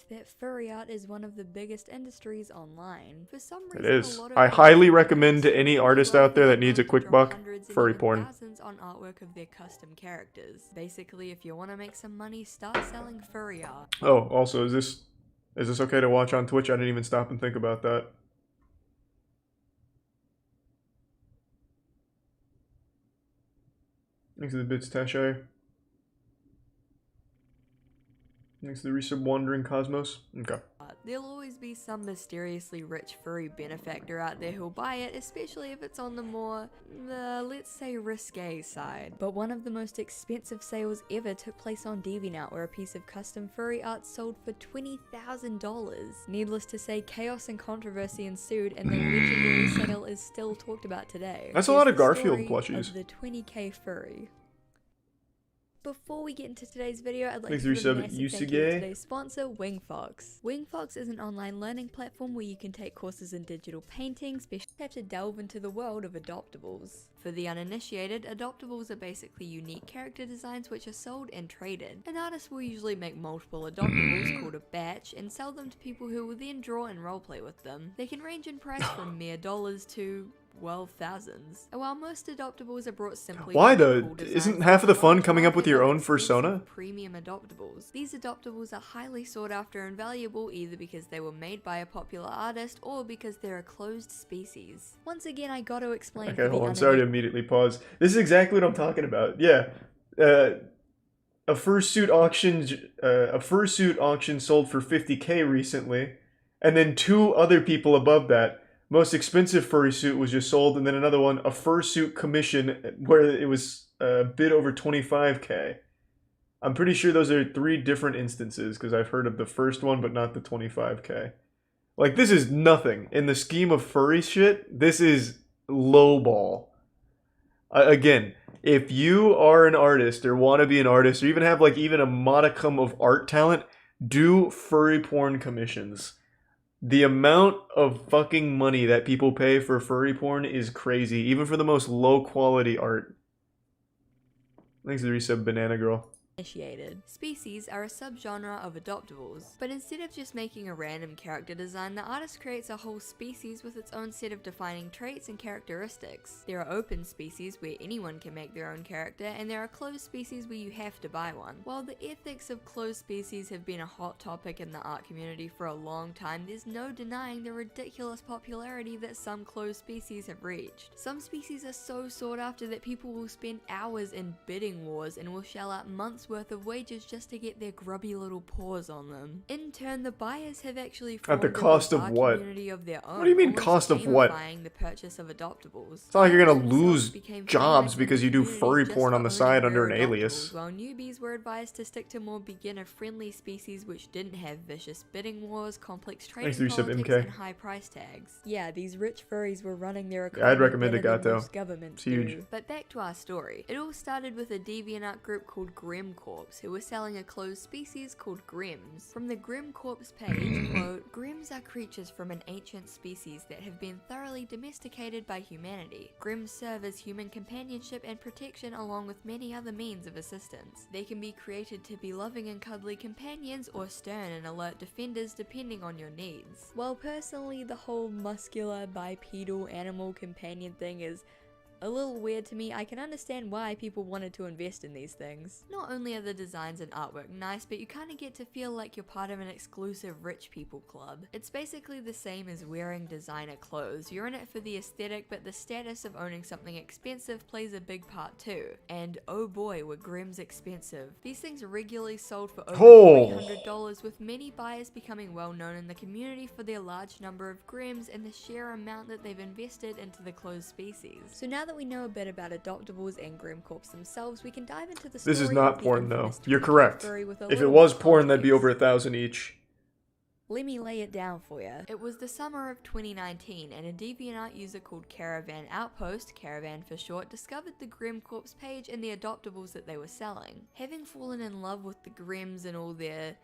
that furry art is one of the biggest industries online. For some It reason, is. a lot of I people highly really recommend to any artist out there that love needs a to quick drop buck, hundreds and furry even porn. thousands on artwork of their custom characters. Basically, if you want to make some money, start selling furry art. Oh, also, is this okay to watch on Twitch? I didn't even stop and think about that. Thanks to the bits, Tashay. Thanks to the resub Wandering Cosmos. Okay. There'll always be some mysteriously rich furry benefactor out there who'll buy it, especially if it's on the more, let's say, risque side. But one of the most expensive sales ever took place on DeviantArt, where a piece of custom furry art sold for $20,000. Needless to say, chaos and controversy ensued, and the legendary sale is still talked about today. That's a Here's lot of the Garfield story plushies. of the 20K furry. Before we get into today's video, I'd like Thanks to give a for massive resub thank you to Yusuge. today's sponsor, Wingfox. Wingfox is an online learning platform where you can take courses in digital painting, especially have to delve into the world of adoptables. For the uninitiated, adoptables are basically unique character designs which are sold and traded. An artist will usually make multiple adoptables called a batch and sell them to people who will then draw and roleplay with them. They can range in price from mere dollars to, well, thousands. And while most adoptables are brought simply Why from though? cool designs Isn't half of the like fun large coming up with your market own of exclusive persona? Premium adoptables. These adoptables are highly sought after and valuable either because they were made by a popular artist or because they're a closed species. Once again, I gotta explain. Okay, hold on. Sorry to immediately pause. This is exactly what I'm talking about. Yeah. A fursuit auction sold for 50K recently, and then two other people above that. Most expensive furry suit was just sold, and then another one, a fursuit commission, where it was a bit over 25K. I'm pretty sure those are 3 different instances, because I've heard of the first one, but not the 25K. Like, this is nothing. In the scheme of furry shit, this is lowball. Again, if you are an artist, or want to be an artist, or even have, like, even a modicum of art talent, do furry porn commissions. The amount of fucking money that people pay for furry porn is crazy, even for the most low quality art. Thanks to the resub, Banana Girl. Initiated. Species are a subgenre of adoptables, but instead of just making a random character design, the artist creates a whole species with its own set of defining traits and characteristics. There are open species where anyone can make their own character, and there are closed species where you have to buy one. While the ethics of closed species have been a hot topic in the art community for a long time, there's no denying the ridiculous popularity that some closed species have reached. Some species are so sought after that people will spend hours in bidding wars and will shell out months worth of wages just to get their grubby little paws on them. In turn, the buyers have actually formed At the cost a of what? community of their own. What do you mean almost cost of what? gamifying the purchase of adoptables. It's not like you're gonna Buyers themselves lose became jobs famous in because the you do community furry just porn for on the owning side their under an adoptables, alias. while newbies were advised to stick to more beginner-friendly species which didn't have vicious bidding wars, complex trading Thanks, Resub politics, MK. and high price tags. Yeah, these rich furries were running their Yeah, I'd economy recommend better it, than Gato. most governments It's huge. do. But back to our story. It all started with a DeviantArt group called Grim Corps, who were selling a closed species called Grims. From the Grim Corps page, quote, Grims are creatures from an ancient species that have been thoroughly domesticated by humanity. Grims serve as human companionship and protection along with many other means of assistance. They can be created to be loving and cuddly companions or stern and alert defenders depending on your needs. While personally the whole muscular bipedal animal companion thing is a little weird to me, I can understand why people wanted to invest in these things. Not only are the designs and artwork nice, but you kinda get to feel like you're part of an exclusive rich people club. It's basically the same as wearing designer clothes. You're in it for the aesthetic, but the status of owning something expensive plays a big part too. And oh boy, were Grims expensive. These things regularly sold for over $300, with many buyers becoming well known in the community for their large number of Grims and the sheer amount that they've invested into the closed species. So now that we know a bit about adoptables and Grim Corps themselves, we can dive into the story. This is not of the porn though. infamous You're 20K correct. furry with a If it little was more porn, that'd be context. over 1,000 each. Let me lay it down for you. It was the summer of 2019, and a DeviantArt user called Caravan Outpost, Caravan for short, discovered the Grim Corps page and the adoptables that they were selling. Having fallen in love with the Grims and all their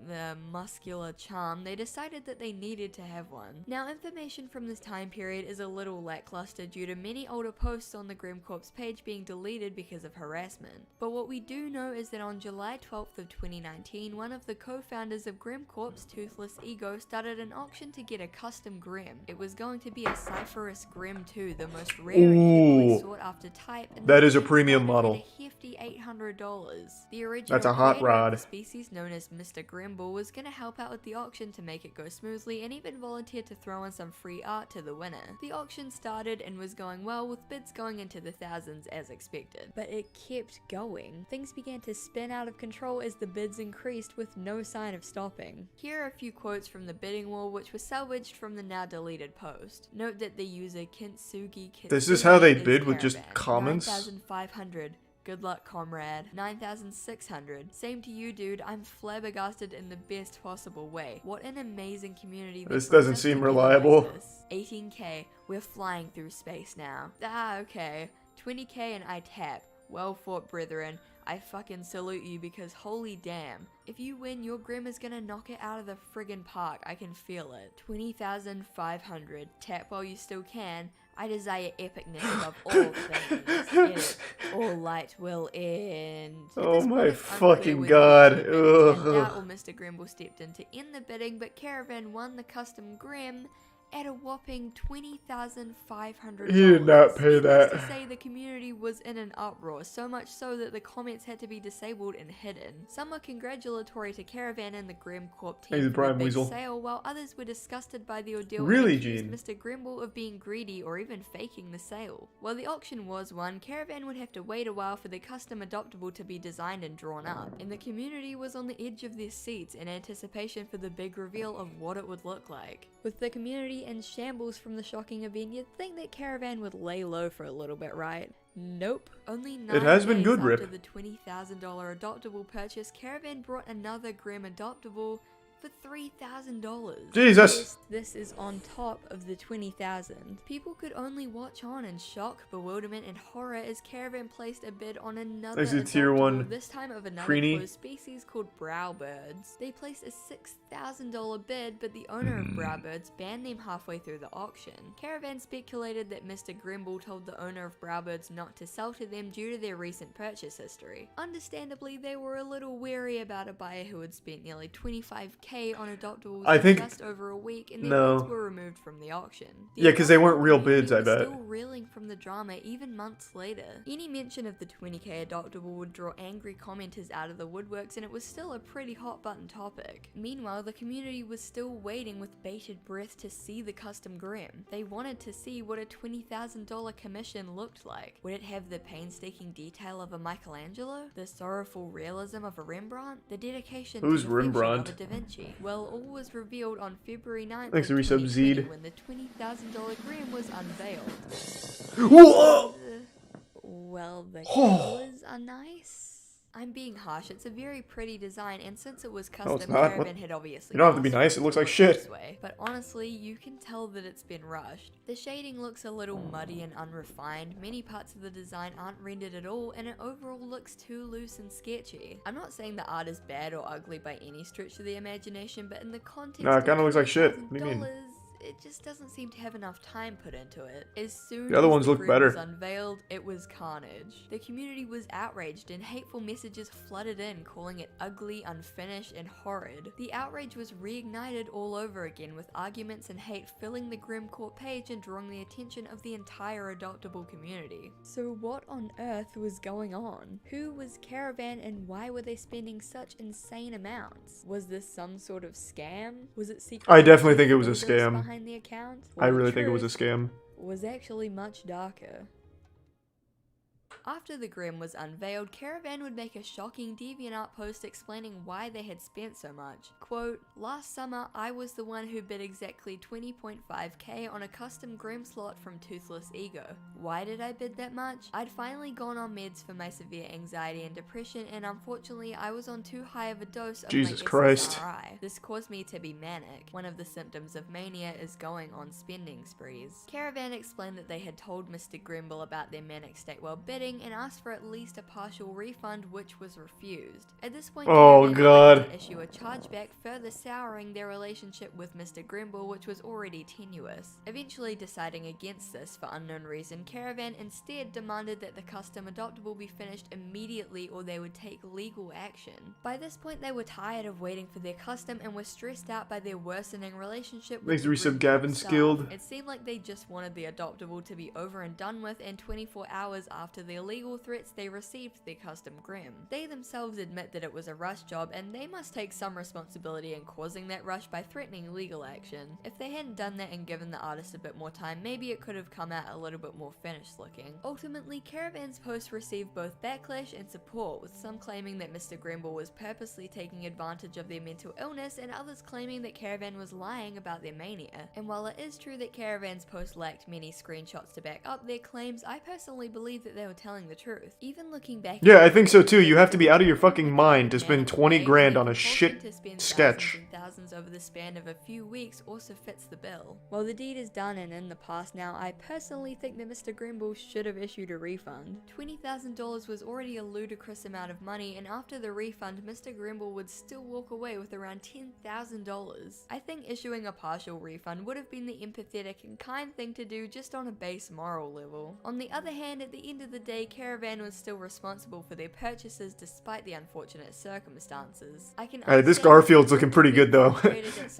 the muscular charm, they decided that they needed to have one. Now, information from this time period is a little lackluster due to many older posts on the Grim Corp's page being deleted because of harassment. But what we do know is that on July 12th of 2019, one of the co-founders of Grim Corp's, Toothless Ego, started an auction to get a custom Grim. It was going to be a Cypherus Grim 2, the most rare and heavily sought after type, and that is a premium model. A hefty $800. The original That's a hot rod. of the species known as Mr. Grimble was going to help out with the auction to make it go smoothly and even volunteered to throw in some free art to the winner. The auction started and was going well, with bids going into the thousands as expected. But it kept going. Things began to spin out of control as the bids increased with no sign of stopping. Here are a few quotes from the bidding war which were salvaged from the now deleted post. Note that the user Kintsugi Kitsune This is how they bid, with caravan. just comments? 9,500. Good luck, comrade. 9,600. Same to you, dude. I'm flabbergasted in the best possible way. What an amazing community. This doesn't seem reliable. Like this. 18k. We're flying through space now. Ah, okay. 20k and I tap. Well fought, brethren. I fucking salute you because holy damn. If you win, your Grim is gonna knock it out of the friggin' park. I can feel it. 20,500. Tap while you still can. I desire epicness above all things. In it, all light will end. Oh my fucking god. Ugh. Or Mr. Grimble stepped in to end the bidding, but Caravan won the custom Grim at a whopping $20,500. He did not pay that. To say, the community was in an uproar, so much so that the comments had to be disabled and hidden. Some were congratulatory to Caravan and the Grim Corp team for the big sale, while others were disgusted by the ordeal and accused Mr. Grimble of being greedy or even faking the sale. While the auction was won, Caravan would have to wait a while for the custom adoptable to be designed and drawn up, and the community was on the edge of their seats in anticipation for the big reveal of what it would look like. With the community in shambles from the shocking event, you'd think that Caravan would lay low for a little bit, right? Nope. Only 9 it has been days good, after Rip. the $20,000 adoptable purchase, Caravan brought another Grim adoptable for $3,000. Jesus! This is on top of the $20,000. People could only watch on in shock, bewilderment, and horror as Caravan placed a bid on another tier 1 this time of another preenie closed species called Browbirds. They placed a $6,000 bid, but the owner of Browbirds banned them halfway through the auction. Caravan speculated that Mr. Grimble told the owner of Browbirds not to sell to them due to their recent purchase history. Understandably, they were a little wary about a buyer who had spent nearly $25,000 on adoptables in just over a week, and their bids were removed from the auction. Yeah, because they weren't real bids, I bet. Still reeling from the drama even months later. Any mention of the $20,000 adoptable would draw angry commenters out of the woodworks, and it was still a pretty hot button topic. Meanwhile, the community was still waiting with bated breath to see the custom Grim. They wanted to see what a $20,000 commission looked like. Would it have the painstaking detail of a Michelangelo? The sorrowful realism of a Rembrandt? The dedication to the Rembrandt? of a Da Vinci? Well, all was revealed on February 9th Thanks to resub Zed. when the $20,000 Grim was unveiled. Whoa! Well, the colors are nice. I'm being harsh. It's a very pretty design, and since it was custom, Caravan had obviously. You don't have to be nice. It looks like shit. But honestly, you can tell that it's been rushed. The shading looks a little muddy and unrefined. Many parts of the design aren't rendered at all, and it overall looks too loose and sketchy. I'm not saying the art is bad or ugly by any stretch of the imagination, but in the context, it kind of looks like shit. What do you mean? It just doesn't seem to have enough time put into it. As soon the other as ones the look Grim better. was unveiled, it was carnage. The community was outraged and hateful messages flooded in, calling it ugly, unfinished, and horrid. The outrage was reignited all over again, with arguments and hate filling the Grim Corp page and drawing the attention of the entire adoptable community. So what on earth was going on? Who was Caravan and why were they spending such insane amounts? Was this some sort of scam? Was it secret? I definitely think it was a scam. Behind the account? I really think it was a scam. Was actually much darker. After the Grim was unveiled, Caravan would make a shocking DeviantArt post explaining why they had spent so much. Quote, "Last summer, I was the one who bid exactly $20.5K on a custom Grim slot from Toothless Ego. Why did I bid that much? I'd finally gone on meds for my severe anxiety and depression, and unfortunately, I was on too high of a dose of Jesus my Christ. SSRI. This caused me to be manic. One of the symptoms of mania is going on spending sprees." Caravan explained that they had told Mr. Grimble about their manic state while bidding, meeting and asked for at least a partial refund, which was refused. At this point, Oh, Caravan God. elected to issue a chargeback, further souring their relationship with Mr. Grimble, which was already tenuous. Eventually deciding against this for unknown reason, Caravan instead demanded that the custom adoptable be finished immediately or they would take legal action. By this point, they were tired of waiting for their custom and were stressed out by their worsening relationship with Thanks to the resub Grimble Gavin staff. Skilled. It seemed like they just wanted the adoptable to be over and done with, and 24 hours after the illegal threats, they received their custom Grim. They themselves admit that it was a rush job, and they must take some responsibility in causing that rush by threatening legal action. If they hadn't done that and given the artist a bit more time, maybe it could have come out a little bit more finished looking. Ultimately, Caravan's post received both backlash and support, with some claiming that Mr. Grimble was purposely taking advantage of their mental illness, and others claiming that Caravan was lying about their mania. And while it is true that Caravan's post lacked many screenshots to back up their claims, I personally believe that they were telling the truth. Even looking back, Yeah, I think so too. You have to be out of your fucking mind to spend 20 grand on a shit sketch. Thousands over the span of a few weeks also fits the bill. While the deed is done and in the past now, I personally think that Mr. Grimble should have issued a refund. $20,000 was already a ludicrous amount of money, and after the refund, Mr. Grimble would still walk away with around $10,000. I think issuing a partial refund would have been the empathetic and kind thing to do just on a base moral level. On the other hand, at the end of the day, Caravan was still responsible for their purchases despite the unfortunate circumstances. I can Alright, this Garfield's looking pretty good though.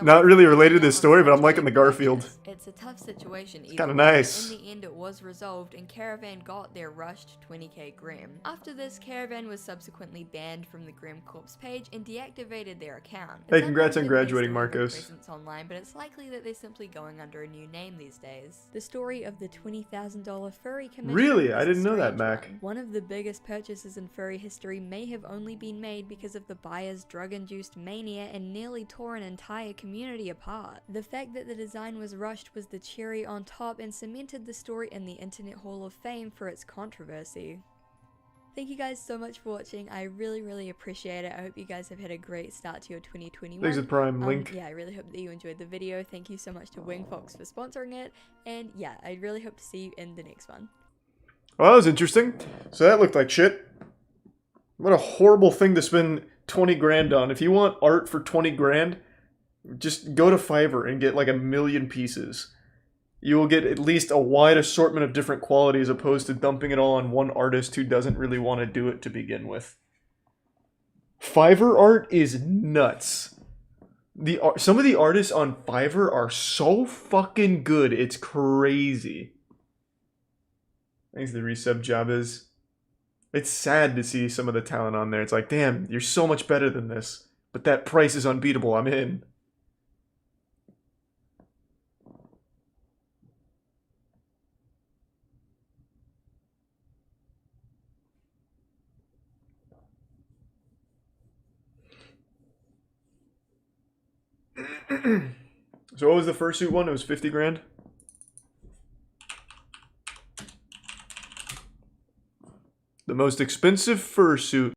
Not really related to this story, but I'm liking the Garfield. It's a tough situation. It's kind of nice. In the end, it was resolved, and Caravan got their rushed 20k Grim. After this, Caravan was subsequently banned from the Grim Corp's page and deactivated their account. Hey, congrats on graduating, Marcos. Online, but it's likely that they're simply going under a new name these days. The story of the $20,000 furry commission. Really? I is a didn't know that, strange Mac. One of the biggest purchases in furry history may have only been made because of the buyer's drug-induced mania and nearly tore an entire community apart. The fact that the design was rushed was the cherry on top and cemented the story in the Internet Hall of Fame for its controversy. Thank you guys so much for watching. I really appreciate it. I hope you guys have had a great start to your 2021. There's a Prime link. Yeah, I really hope that you enjoyed the video. Thank you so much to Wingfox for sponsoring it. And yeah, I really hope to see you in the next one. Well, that was interesting. So that looked like shit. What a horrible thing to spend 20 grand on. If you want art for 20 grand, just go to Fiverr and get like 1 million pieces. You will get at least a wide assortment of different quality as opposed to dumping it all on one artist who doesn't really want to do it to begin with. Fiverr art is nuts. Some of the artists on Fiverr are so fucking good, it's crazy. Thanks to the resub Jabez. It's sad to see some of the talent on there. It's like, damn, you're so much better than this. But that price is unbeatable, I'm in. So what was the fursuit one? It was 50 grand? The most expensive fursuit